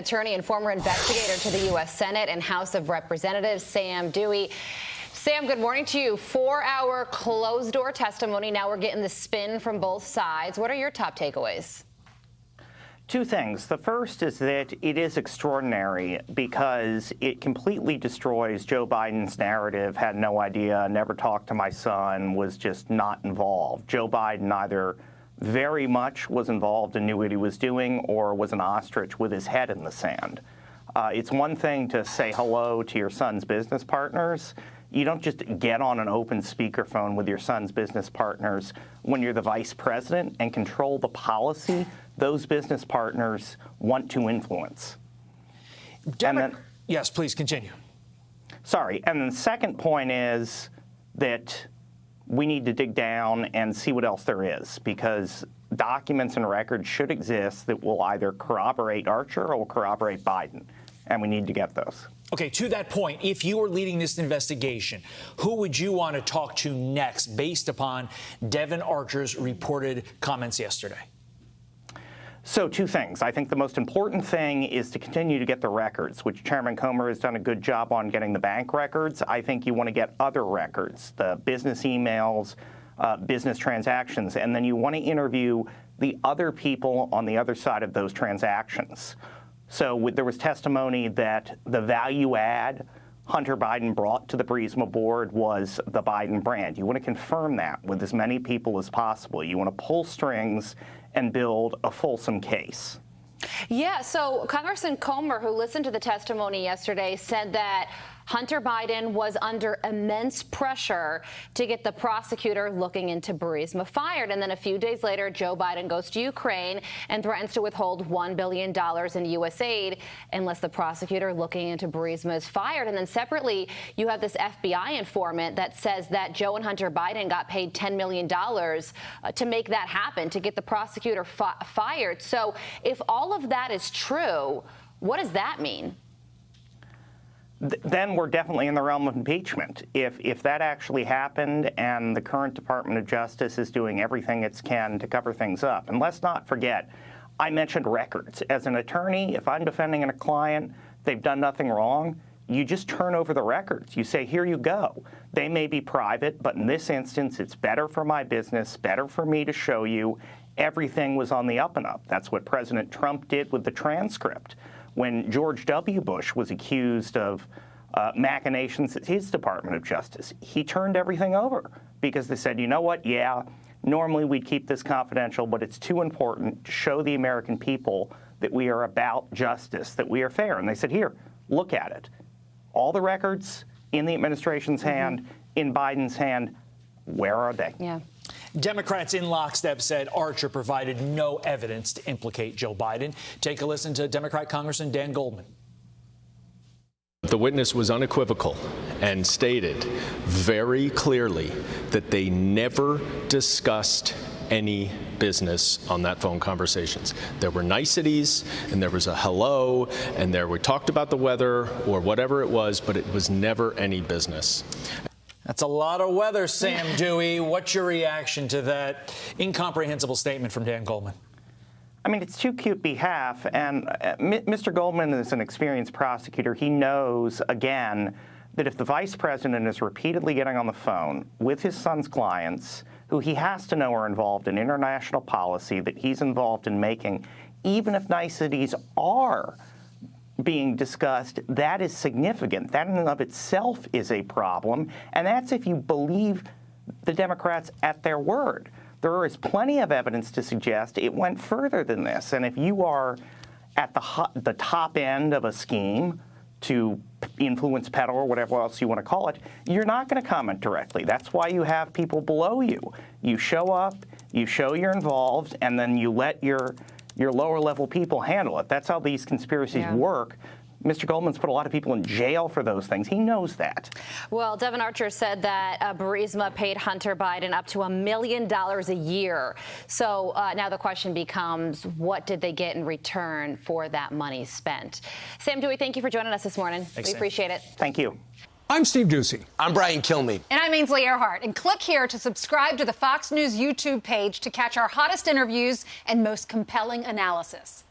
Attorney and former investigator to the U.S. Senate and House of Representatives, Sam Dewey. Sam, good morning to you. 4-hour closed-door testimony. Now we're getting the spin from both sides. What are your top takeaways? Two things. The first is that it is extraordinary because it completely destroys Joe Biden's narrative, had no idea, never talked to my son, was just not involved. Joe Biden either very much was involved and knew what he was doing or was an ostrich with his head in the sand. It's one thing to say hello to your son's business partners. You don't just get on an open speakerphone with your son's business partners when you're the vice president and control the policy those business partners want to influence. Yes, please continue. Sorry. And then the second point is that we need to dig down and see what else there is, because documents and records should exist that will either corroborate Archer or corroborate Biden, and we need to get those. Okay, to that point, if you were leading this investigation, who would you want to talk to next based upon Devon Archer's reported comments yesterday? So two things. I think the most important thing is to continue to get the records, which Chairman Comer has done a good job on getting the bank records. I think you want to get other records, the business emails, business transactions, and then you want to interview the other people on the other side of those transactions. So there was testimony that the value add Hunter Biden brought to the Burisma board was the Biden brand. You want to confirm that with as many people as possible. You want to pull strings and build a fulsome case. Yeah, so Congressman Comer, who listened to the testimony yesterday, said that Hunter Biden was under immense pressure to get the prosecutor looking into Burisma fired. And then a few days later, Joe Biden goes to Ukraine and threatens to withhold $1 billion in U.S. aid unless the prosecutor looking into Burisma is fired. And then separately, you have this FBI informant that says that Joe and Hunter Biden got paid $10 million to make that happen, to get the prosecutor fired. So if all of that is true, what does that mean? Then we're definitely in the realm of impeachment. If that actually happened and the current Department of Justice is doing everything it can to cover things up. And let's not forget, I mentioned records. As an attorney, if I'm defending a client, they've done nothing wrong, you just turn over the records. You say, here you go. They may be private, but in this instance, it's better for my business, better for me to show you everything was on the up and up. That's what President Trump did with the transcript. When George W. Bush was accused of machinations at his Department of Justice, he turned everything over because they said, you know what, yeah, normally we'd keep this confidential, but it's too important to show the American people that we are about justice, that we are fair. And they said, here, look at it. All the records in the administration's hand, in Biden's hand, where are they? Yeah. Democrats in lockstep said Archer provided no evidence to implicate Joe Biden. Take a listen to Democrat Congressman Dan Goldman. The witness was unequivocal and stated very clearly that they never discussed any business on that phone conversations. There were niceties, and there was a hello, and we talked about the weather or whatever it was, but it was never any business. That's a lot of weather, Sam Dewey. What's your reaction to that incomprehensible statement from Dan Goldman? I mean, it's too cute behalf, and Mr. Goldman is an experienced prosecutor. He knows, again, that if the vice president is repeatedly getting on the phone with his son's clients, who he has to know are involved in international policy that he's involved in making, even if niceties are being discussed, that is significant. That in and of itself is a problem, and that's if you believe the Democrats at their word. There is plenty of evidence to suggest it went further than this, and if you are at the top end of a scheme to influence, peddle, or whatever else you want to call it, you're not going to comment directly. That's why you have people below you. You show up, you show you're involved, and then you let your lower level people handle it. That's how these conspiracies work. Mr. Goldman's put a lot of people in jail for those things. He knows that. Well, Devon Archer said that Burisma paid Hunter Biden up to $1 million a year. So now the question becomes, what did they get in return for that money spent? Sam Dewey, thank you for joining us this morning. Thanks, we appreciate it. Thank you. I'm Steve Doocy. I'm Brian Kilmeade. And I'm Ainsley Earhart. And click here to subscribe to the Fox News YouTube page to catch our hottest interviews and most compelling analysis.